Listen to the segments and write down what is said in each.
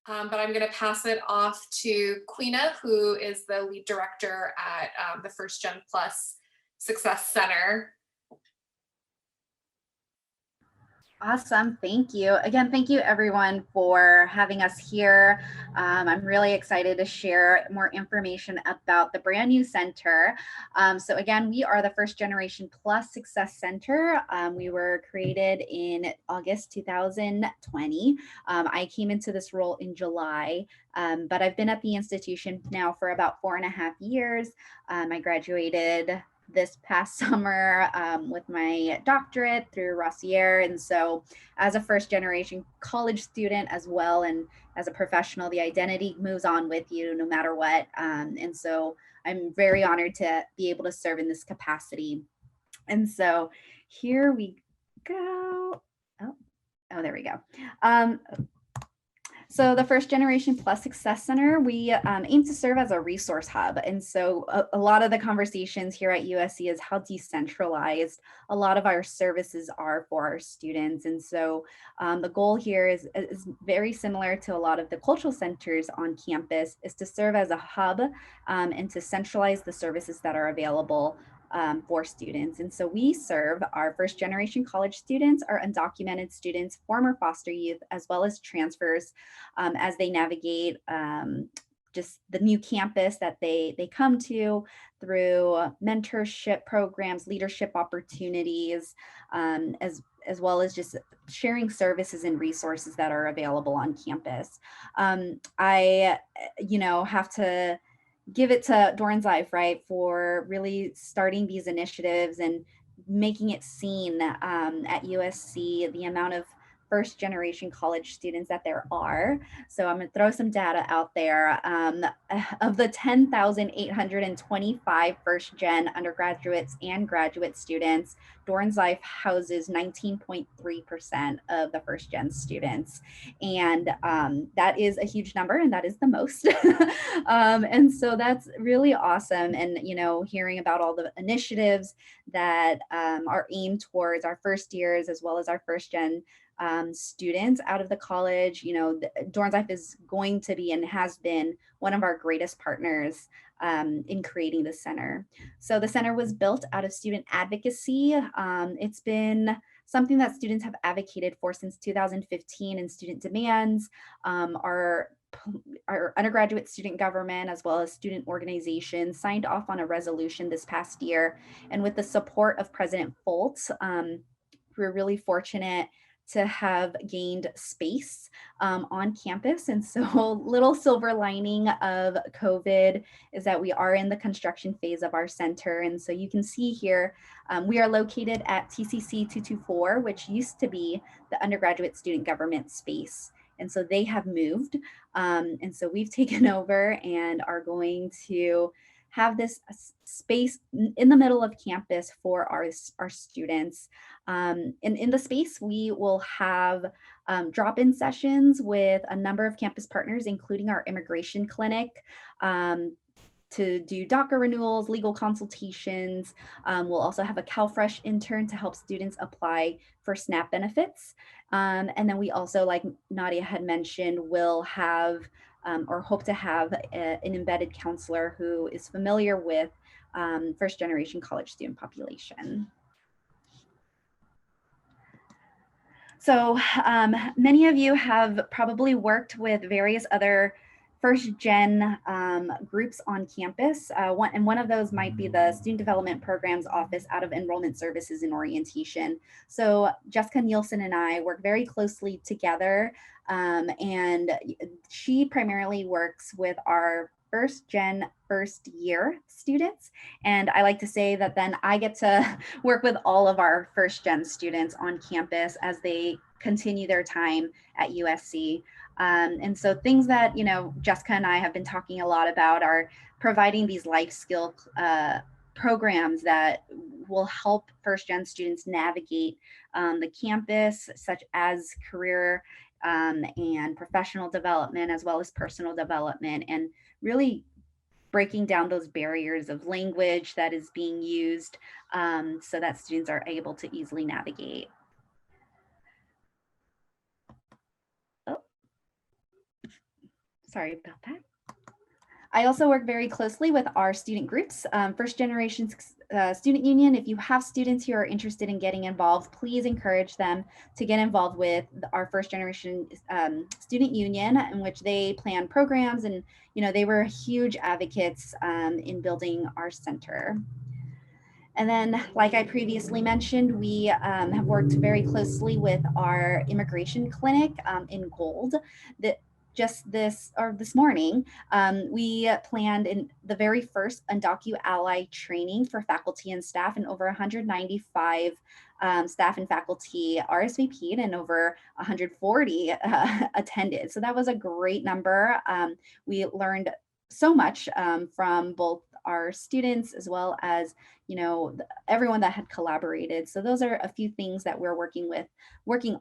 but I'm going to pass it off to Queena, who is the lead director at the First Gen Plus Success Center. Awesome, thank you. Again, thank you everyone for having us here. I'm really excited to share more information about the brand new center. So again, we are the First Generation Plus Success Center. We were created in August 2020. I came into this role in July, but I've been at the institution now for about 4.5 years. I graduated this past summer with my doctorate through Rossier. And so as a first generation college student as well, and as a professional, the identity moves on with you no matter what. And so I'm very honored to be able to serve in this capacity. And so here we go. Oh, there we go. So the First Generation Plus Success Center, we aim to serve as a resource hub. And so a lot of the conversations here at USC is how decentralized a lot of our services are for our students. And so the goal here is very similar to a lot of the cultural centers on campus, is to serve as a hub and to centralize the services that are available for students. And so we serve our first generation college students, our undocumented students, former foster youth, as well as transfers as they navigate just the new campus that they come to through mentorship programs, leadership opportunities, as well as just sharing services and resources that are available on campus. I have to give it to Dornsife, right, for really starting these initiatives and making it seen at USC, the amount of first generation college students that there are. So I'm going to throw some data out there. Of the 10,825 first gen undergraduates and graduate students, Dornsife houses 19.3% of the first gen students. And that is a huge number, and that is the most. And so that's really awesome. And, hearing about all the initiatives that are aimed towards our first years, as well as our first gen students out of the college. Dornsife is going to be and has been one of our greatest partners in creating the center. So the center was built out of student advocacy. It's been something that students have advocated for since 2015, and student demands our undergraduate student government, as well as student organizations, signed off on a resolution this past year. And with the support of President Foltz, we're really fortunate to have gained space on campus. And so little silver lining of COVID is that we are in the construction phase of our center. And so you can see here, we are located at TCC 224, which used to be the undergraduate student government space. And so they have moved. And so we've taken over and are going to have this space in the middle of campus for our students. And in the space, we will have drop-in sessions with a number of campus partners, including our immigration clinic, to do DACA renewals, legal consultations. We'll also have a CalFresh intern to help students apply for SNAP benefits. And then we also, like Nadia had mentioned, will have or hope to have an embedded counselor who is familiar with first generation college student population. So many of you have probably worked with various other first gen groups on campus. One of those might be the Student Development Programs Office out of Enrollment Services and Orientation. So Jessica Nielsen and I work very closely together, and she primarily works with our first gen first year students. And I like to say that then I get to work with all of our first gen students on campus as they continue their time at USC. And so things that, Jessica and I have been talking a lot about are providing these life skill programs that will help first gen students navigate the campus, such as career and professional development, as well as personal development, and really breaking down those barriers of language that is being used so that students are able to easily navigate. Oh. Sorry about that. I also work very closely with our student groups, First Generation Student Union. If you have students who are interested in getting involved, please encourage them to get involved with our First Generation Student Union, in which they plan programs, and they were huge advocates in building our center. And then, like I previously mentioned, we have worked very closely with our immigration clinic in Gold. That just this morning, we planned in the very first Undocu Ally training for faculty and staff, and over 195 staff and faculty RSVP'd and over 140 attended. So that was a great number. We learned so much from both our students as well as everyone that had collaborated. So those are a few things that we're working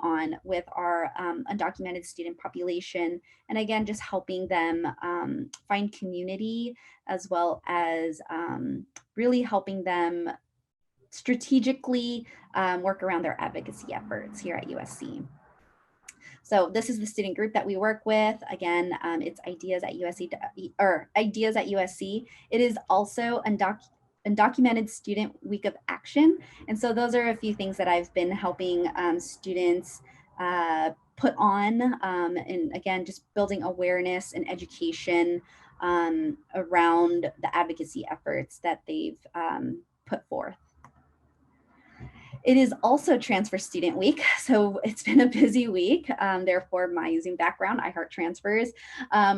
on with our undocumented student population, and again, just helping them find community, as well as really helping them strategically work around their advocacy efforts here at USC. So this is the student group that we work with. Again, it's Ideas at USC, or Ideas at USC. It is also Undocumented Student Week of Action. And so those are a few things that I've been helping students put on, and again, just building awareness and education around the advocacy efforts that they've put forth. It is also Transfer Student Week, so it's been a busy week. Therefore, my Zoom background, I heart transfers.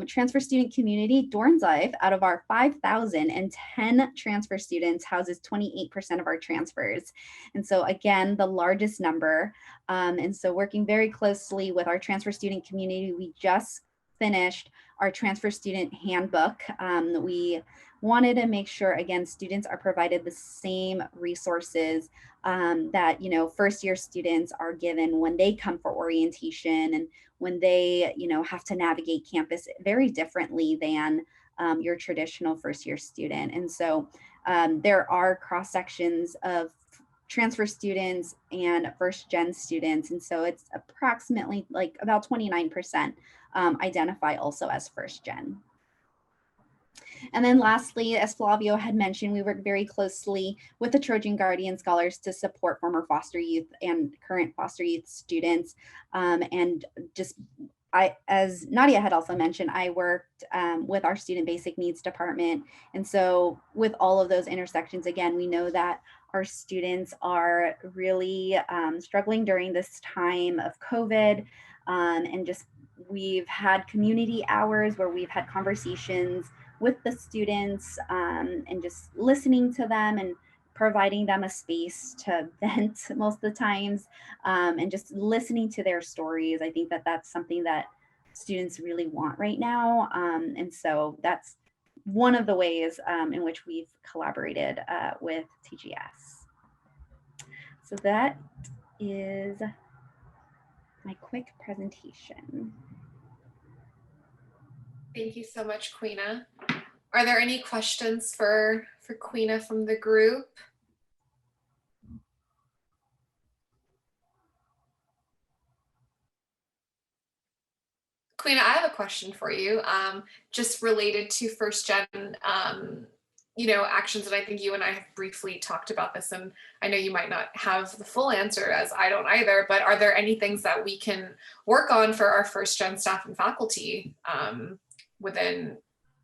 Transfer student community, Dornsife, out of our 5,010 transfer students, houses 28% of our transfers. And so again, the largest number. And so working very closely with our transfer student community, we just finished our transfer student handbook. We wanted to make sure, again, students are provided the same resources that first year students are given when they come for orientation, and when they have to navigate campus very differently than your traditional first year student. And so there are cross sections of transfer students and first gen students, and so it's approximately like about 29% identify also as first gen. And then lastly, as Flavio had mentioned, we work very closely with the Trojan Guardian Scholars to support former foster youth and current foster youth students. And just as Nadia had also mentioned, I worked with our Student Basic Needs Department. And so with all of those intersections, again, we know that our students are really struggling during this time of COVID, and just we've had community hours where we've had conversations with the students, and just listening to them and providing them a space to vent most of the times, and just listening to their stories. I think that that's something that students really want right now. And so that's one of the ways in which we've collaborated with TGS. So that is my quick presentation. Thank you so much, Queena. Are there any questions for Queena from the group? Queena, I have a question for you, just related to first gen, actions. And I think you and I have briefly talked about this, and I know you might not have the full answer, as I don't either, but are there any things that we can work on for our first gen staff and faculty within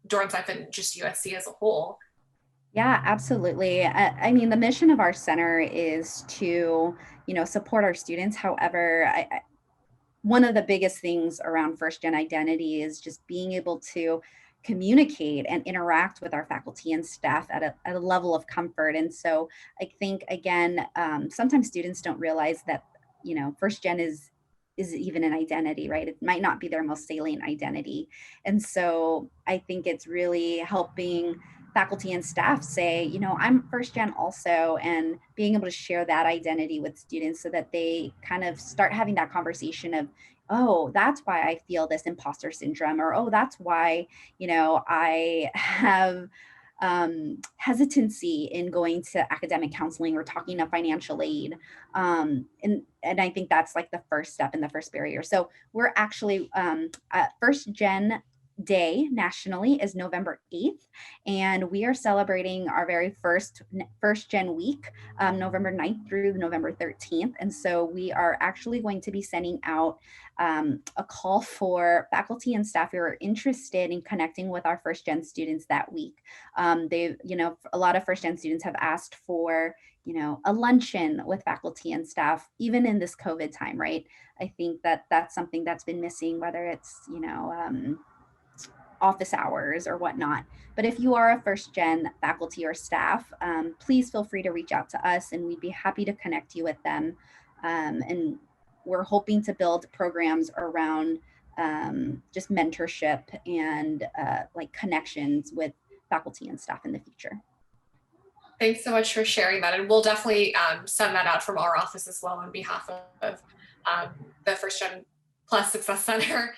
Dornsife and just USC as a whole? Yeah, absolutely. I mean, the mission of our center is to, support our students. However, one of the biggest things around first gen identity is just being able to communicate and interact with our faculty and staff at a level of comfort. And so I think, again, sometimes students don't realize that, first gen is even an identity, right? It might not be their most salient identity. And so I think it's really helping faculty and staff say, I'm first gen also, and being able to share that identity with students so that they kind of start having that conversation of, oh, that's why I feel this imposter syndrome, or, oh, that's why, I have hesitancy in going to academic counseling or talking to financial aid. And I think that's like the first step and the first barrier. So we're actually at first gen day nationally is November 8th, and we are celebrating our very first Gen Week, November 9th through November 13th. And so we are actually going to be sending out a call for faculty and staff who are interested in connecting with our first gen students that week. A lot of first gen students have asked for, a luncheon with faculty and staff, even in this COVID time, right? I think that that's something that's been missing, whether it's, office hours or whatnot. But if you are a first gen faculty or staff, please feel free to reach out to us and we'd be happy to connect you with them. And we're hoping to build programs around just mentorship and like connections with faculty and staff in the future. Thanks so much for sharing that. And we'll definitely send that out from our office as well on behalf of the First Gen Plus Success Center.